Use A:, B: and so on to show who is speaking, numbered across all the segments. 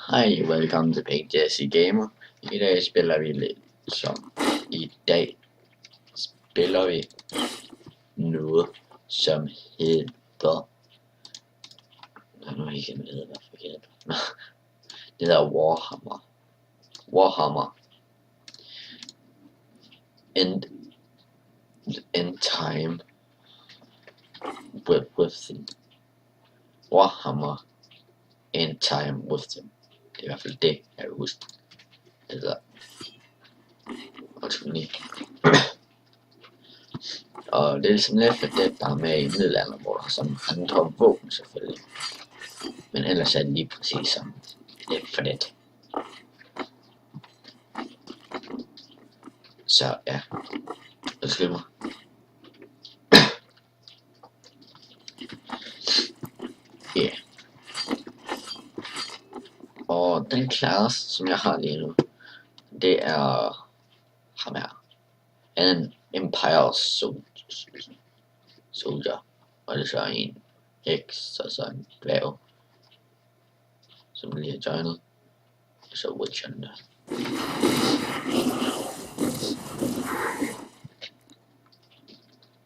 A: Hej, velkommen til Big Jesse Gamer. I dag spiller vi lidt noget som hedder... Det hedder Warhammer. End time with them. Warhammer End time with them. Det er i hvert fald det, jeg vil huske. Det hedder. Og det er ligesom lidt for det, der er med i middelalderen, hvor der er sådan andre våben selvfølgelig. Men ellers er det lige præcis som lidt for det. Så ja, undskyld mig. Ja. Og den klasse, som jeg har lige nu, det er ham her. En Empire Soldier. Og det er så en X og så en dværg, som lige har joinet. Og så Witcheren der.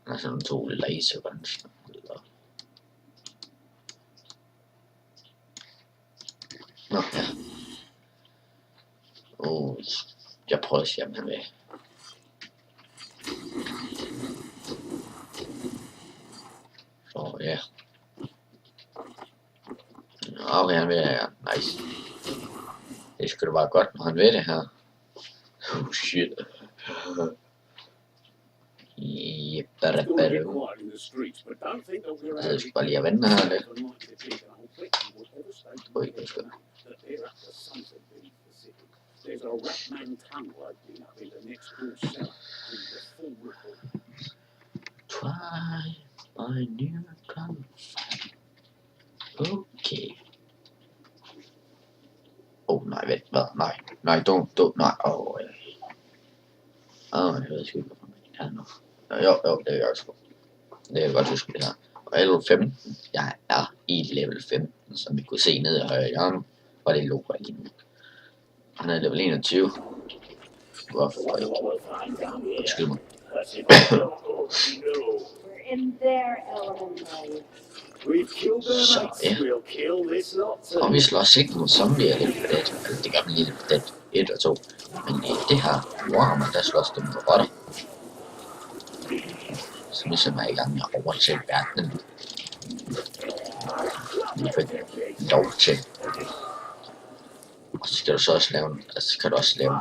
A: Der er sådan to laserguns. Nå ja. Jeg prøver at se om han vil. Så ja. Okay, han vil ja. Nice. Det skulle være godt, når han ved det her. Shit. Jeg skal bare lige at vende her lidt. There's a Ratman tunnel opening up in the next door cellar. Try my new gunfight. Okay. Nej, vent, hvad? Nej, don't, nej, jeg ved sgu ikke, hvorfor man ikke kan nu. Jo, det er jeg sgu. Det er godt huske det her. Og level 15, jeg er i level 15, som vi kunne se nede i højre hjørne, og det logo lige nu. Han er level 21. Hvorfor ikke? Undskyld mig. Så ja. Og vi slås ikke mod zombier lidt på det. Altså, det gør man lige på det 1 og 2. Men i det her Warhammer, der slås det med rotter. Som ligesom er i gang med at overtage verdenen. Vi fik lov til. Og så skal du så også lave, altså kan du også lave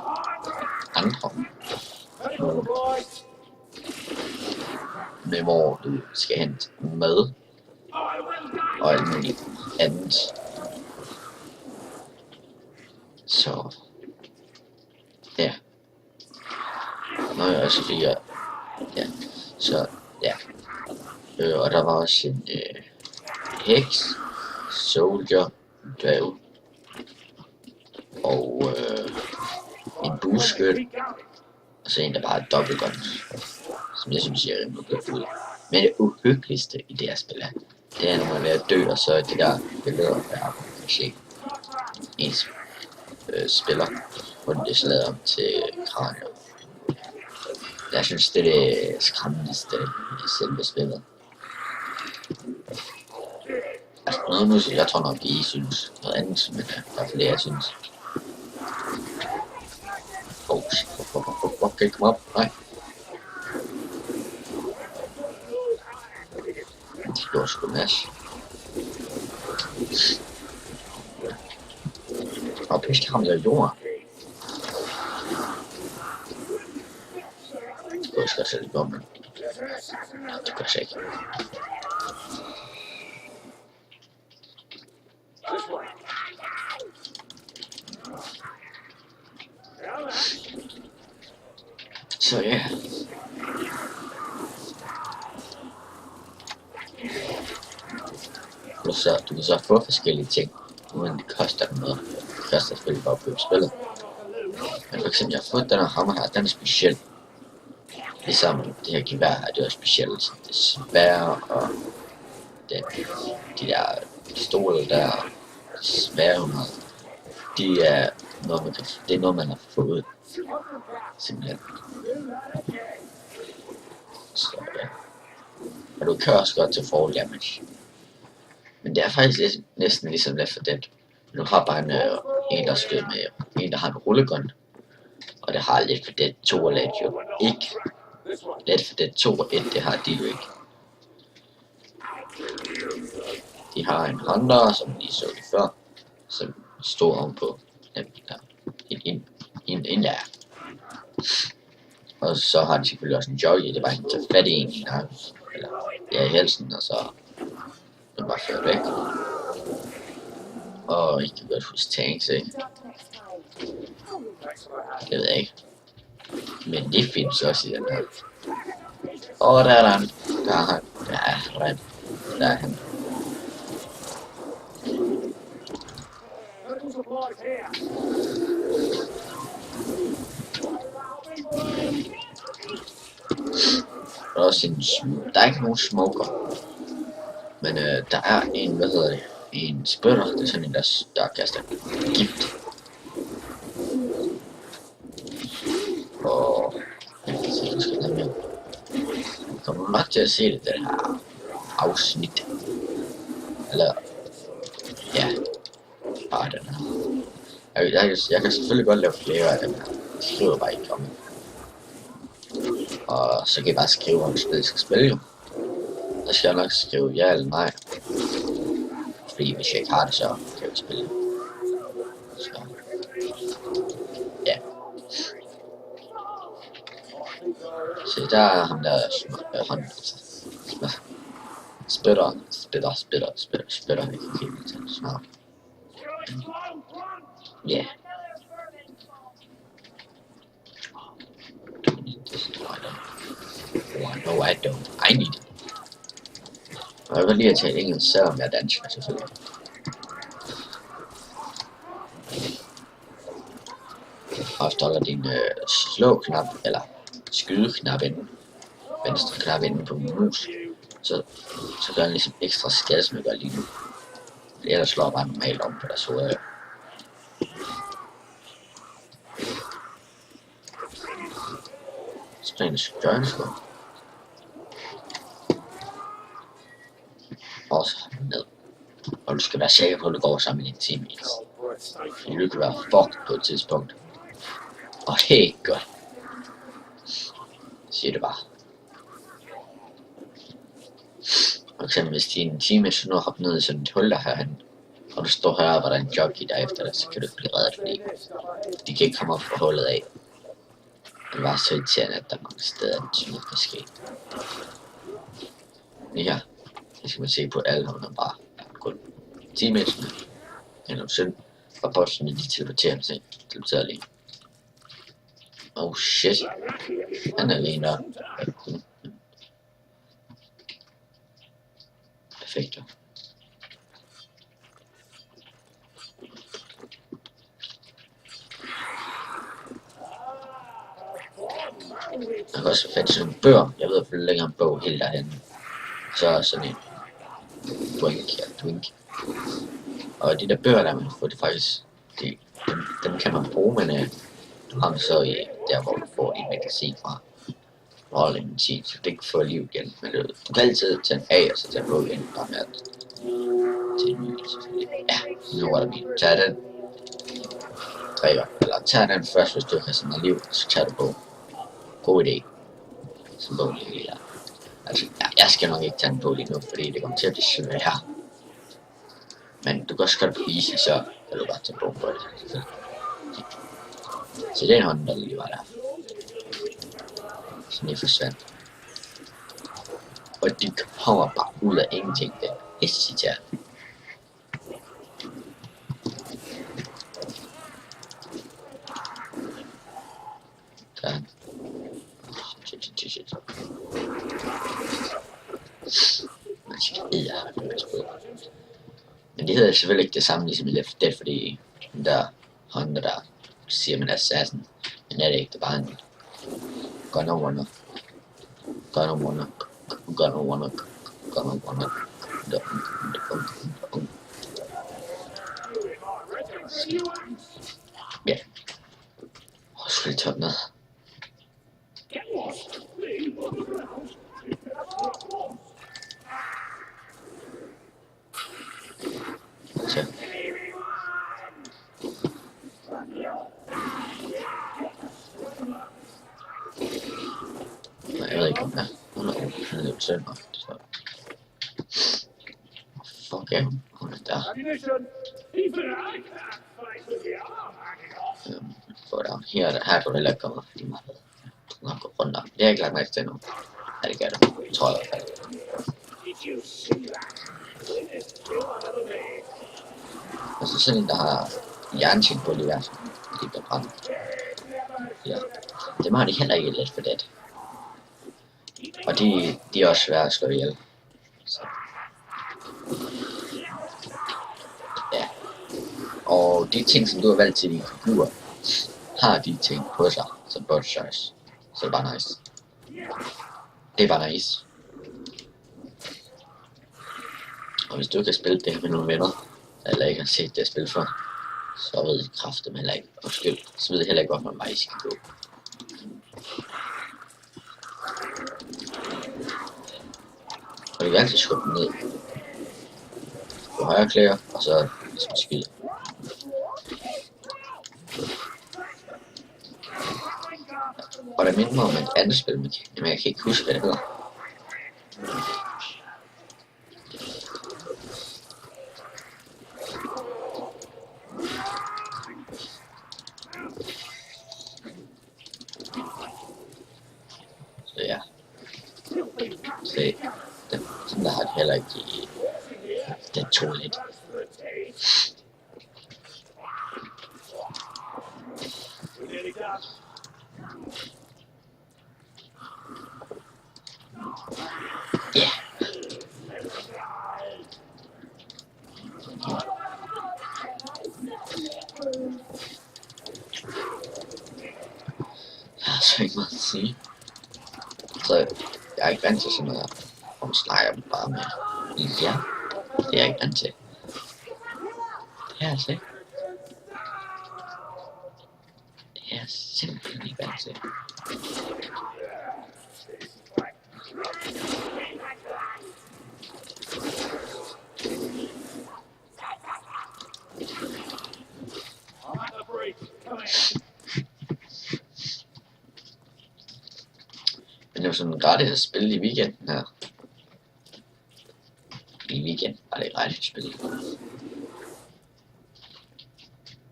A: andre med hvor du skal hente mad og alt muligt andet. Så ja. Nå ja, så fik jeg ja, så ja. Og der var også en heks, soldier, dværg og en bueskytte, og så en der bare har dobbeltguns, som jeg synes ser rimelig godt ud. Men det uhyggeligste i det her spil er, det er når man er ved at dø, og så er det der billeder, der kan se ens spiller, hvor det er slaget om til kranier. Jeg synes det er det skræmmendeste i selve spillet. Altså noget nu, jeg tror nok I synes noget andet, som jeg kan, i hvert fald det jeg synes. Okay, kom op, nej. Det går sgu masse. Og pludselig kom der jord. Det går sgu selv i bomben. Det gør sig ikke. Så ja. Så du kan så få forskellige ting, uden det koster noget. Det koster selvfølgelig bare at købe spillet. Men for eksempel, jeg har fået den her hammer her, den er speciel. Ligesom det her gevær her, det er specielt. Det er svære, og de der pistoler der, svære. Det er noget, man har fået. Simpelthen. Så ja. Og du kan også godt til fall damage. Men det er faktisk næsten ligesom Left 4 Dead. Du har bare en der skyder med en, der har en rullegun. Og det har Left 4 Dead 2 og Left jo ikke. Left 4 Dead 2 og 1, det har de jo ikke. De har en Hunter, som de så det før, som stod ovenpå en der. Og så har de selvfølgelig også en jockey, det var en til fat i en, eller ja, i halsen, og så den bare ført væk. Og I kan godt huske tanks, ikke? Det ved jeg ikke. Men det findes også i den her. Og der er han. Der er han. Der er han. Der er også der er ikke nogen smoker. Men der er en, hvad hedder det? En spytter, det er sådan en, der kaster gift. Og jeg kan se, du skal med. Jeg kommer nok til at se det her afsnit. Eller ja, bare den her. Jeg kan selvfølgelig godt lave flere af dem her. Jeg skriver bare ikke om det. Og så kan I bare skrive, om spillet skal spille jo. Så skal jeg nok skrive ja eller nej. Fordi hvis jeg ikke har det, så kan jeg spille. Så ja. Så der er ham der spytter, jeg kan ikke helt tage det snart. Ja. No, I don't. I need it. Og jeg kan lige at tale engelsk, selvom jeg er dansker, selvfølgelig. Og stokker din slå-knap, eller skyde-knap inden, venstre knap inden på min mus, så gør den ligesom ekstra skade, som jeg gør lige nu. Fordi ellers slår jeg bare normalt om på deres hoveder. Strange Journey. Og så ned. Og du skal være sikker på, at du går sammen med din teammates. Fordi du kan være fucked på et tidspunkt. Og helt godt. Siger det bare. For eksempel hvis din teammates nu hopper ned i sådan et hul der herhen, og du står heroppe, og der er en jockey der efter dig, så kan du ikke blive reddet, fordi de kan ikke komme op fra hullet af. Det var så irriterende, at der er mange steder, der sådan kan ske. Ja. Det skal man se på alle, når man bare kun teammatesene. Eller synd. Og bossene, de teleporterer sig. Teleporterer lige. Oh shit. Han er alene der. Perfekt jo. Jeg kan også fandt sådan en bør. Jeg ved, hvor længere en bog helt derhenne. Så er sådan en twink. Og de der bøger der man får, det faktisk, dem kan man bruge, men du har dem så i der hvor du får dit magasin fra. Holde en tid, så det kan få liv igen. Men du kan altid tage en af, og så tage en bog igen, bare med at til en ny, selvfølgelig. Ja, nu var det min. Tag den. Drikker. Eller tag den først, hvis du har sådan noget liv, så tager du på. God idé. Så bogen lige der. Altså, jeg skal nok ikke tage den på lige nu, fordi det kommer til at blive svært. Men du kan også godt på easy, så kan du bare tage på det. Så den hånd, der lige var der. Så det forsvandt. Og de kommer bare ud af ingenting. Det er irriterende. Der. Shit. Men det hedder selvfølgelig ikke det samme ligesom i Left 4 Dead, fordi den der Hunter der siger man assassin, men er det ikke, det er bare en gonna wanna Ja. Og skulle lige tørre ned. Så. Nej, jeg ved ikke om det er. Hun er lidt søn nok. Fuck ja, hun er der. For der her kunne du heller ikke komme. Hun har gået rundt om. Det har jeg ikke lagt mærke til endnu. Ja, det gør det. Jeg tror jeg i hvert fald. Og så sådan en, der har jernting på lige hvert. De bliver brændt. Ja. Dem har de heller ikke let for det. Og de er også svære at slå ihjel. Så. Ja. Og de ting, som du har valgt til dine figurer, har de ting på sig, som bot choice. Så det er bare nice. Det er bare nice. Og hvis du ikke har spillet det her med nogle venner, eller ikke har set det spil før, så ved de kraften heller ikke. Undskyld, så ved de heller ikke, hvorfor man bare skal gå. Og det kan altid skubbe dem ned på højre klæder, og så ligesom skyde. Og der minder mig om et andet spil, men jeg kan ikke huske, hvad det hedder. Så ja. Se, sådan der har de heller ikke i den toilet. Ja. Jeg har så ikke meget at sige. Så jeg er ikke vant til sådan noget her. Hun snakker bare med. Ja, det er jeg ikke vant til. Det er altså ikke. Det er jeg simpelthen ikke vant til. Men det er jo sådan gratis at spille i weekenden her. I weekenden var det gratis at spille.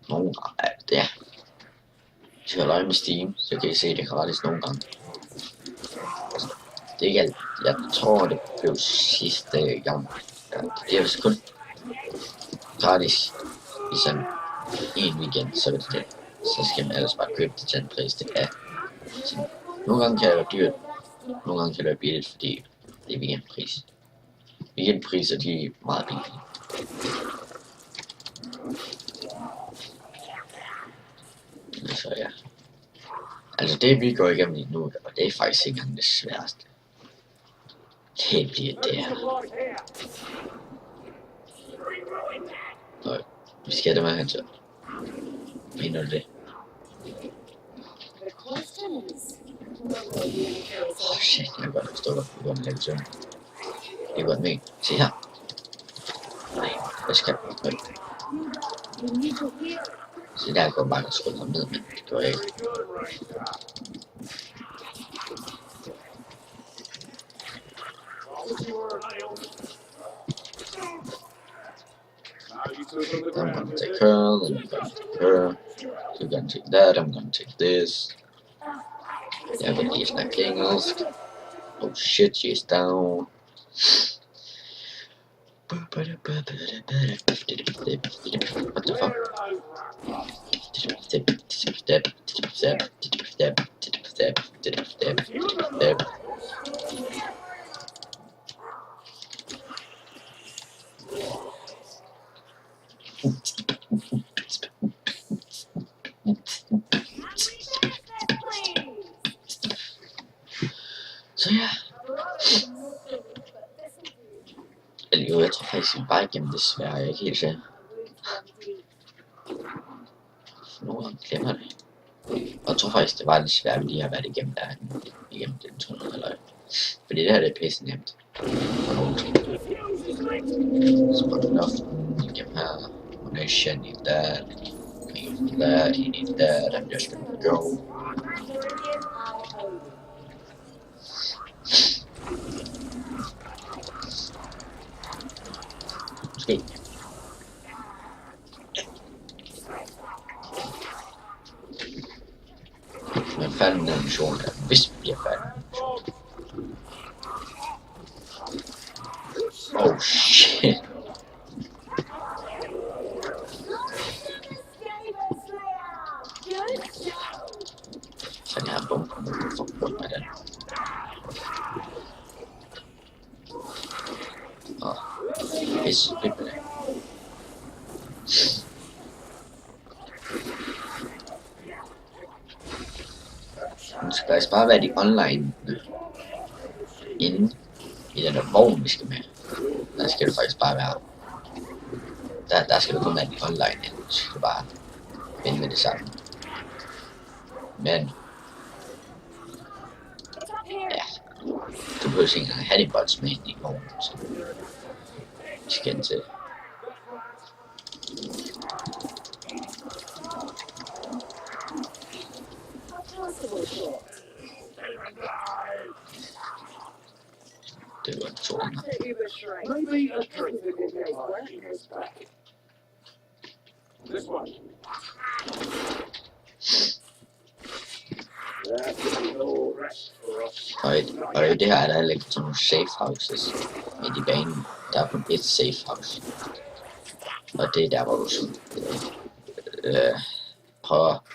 A: Nogle gange, ja. Hvis jeg holder øje med Steam, så kan I se det gratis nogle gange. Det er ikke alt. Jeg tror det blev sidste gang. Ja, det er vist kun gratis i sådan en weekend, så er det det. Så skal man ellers bare købe det til en pris, det er. Så nogle gange kan det være dyrt, nogle gange kan det være billigt, fordi det er weekendpris. Weekendpriser, de er meget billige. Så ja. Altså det vi går igennem lige nu, og det er faktisk ikke engang det sværeste. Det bliver det her. Nøj, vi skal det med hen til. Mener du det? Shit, jeg kan godt forstå, hvorfor vi går med lidt søvn. Det er godt med. Se her. Nej, hvad skal jeg? Se der går bare at skrulle ham ned, men det gør jeg ikke. I'm gonna take her, then I'm gonna take her. You're gonna take that, I'm gonna take this. Yeah, but he's not killing us. Oh shit, she's down. What the fuck? Så ja. Eller jo, jeg tror faktisk, vi bare igennem det svære, jeg er ikke helt sikker. nogle gange glemmer det. Og jeg tror faktisk, det var lidt svært, vi lige har været igennem der, igennem den tunnel, eller fordi det her det er pisse nemt. Spot luften, igennem her, munition, need that, need that, he need that, I'm just gonna go. Måske. Men færdig med den mission der, hvis vi bliver færdig. Oh shit. Så jeg har bomber nu for at bruge med den. Pisse, lidt med det. Nu skal faktisk bare være de online inde i den der vogn, vi skal med. Der skal det faktisk bare være. Der skal det kun være de online inde. Så skal bare vende med det samme. Men ja, du behøver ikke engang have de bots med i vognen. Så vi skal ind til. Det var 200. Og i det her er der heller ikke sådan nogle safe houses midt i banen. Der er kun et safe house. Og det er der, hvor du sådan prøver.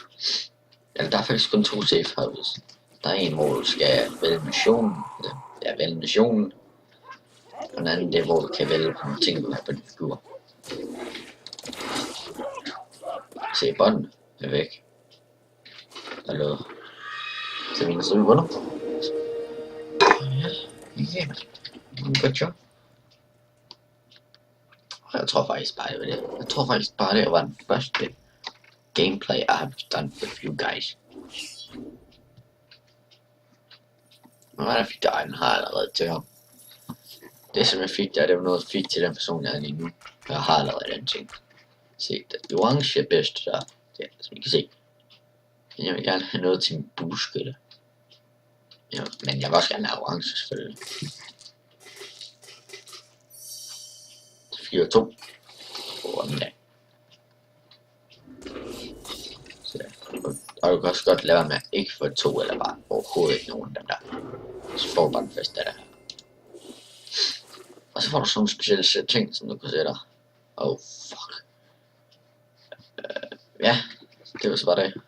A: Eller der er faktisk kun 2 safe houses. Der er en, hvor du skal vælge missionen. Ja, vælge missionen. Og den anden, det er, hvor du kan vælge på nogle ting, du har på din figur. Se, bånden er væk. Hallo. Så vi kan se, hvor ja, godt job. Jeg tror faktisk bare, det var det. Jeg tror faktisk bare, det var den første gameplay, I have done with you guys. Og hvad der fik der, den har jeg allerede til ham. Det som jeg fik der, det var noget jeg fik til den person, jeg er lige nu. Jeg har allerede den ting. Se, det orange er bedst der. Ja, som I kan se. Men jeg vil gerne have noget til min bueskytte. Ja, men jeg vil også gerne have orange selvfølgelig. 4 og 2. Hvordan da? Og du kan også godt lade være med at ikke få 2 eller bare overhovedet ikke nogen af dem der. Så får du bare den første af det. Og så får du sådan nogle specielle ting, som du kan sætte. Oh fuck. Ja, det var så bare det.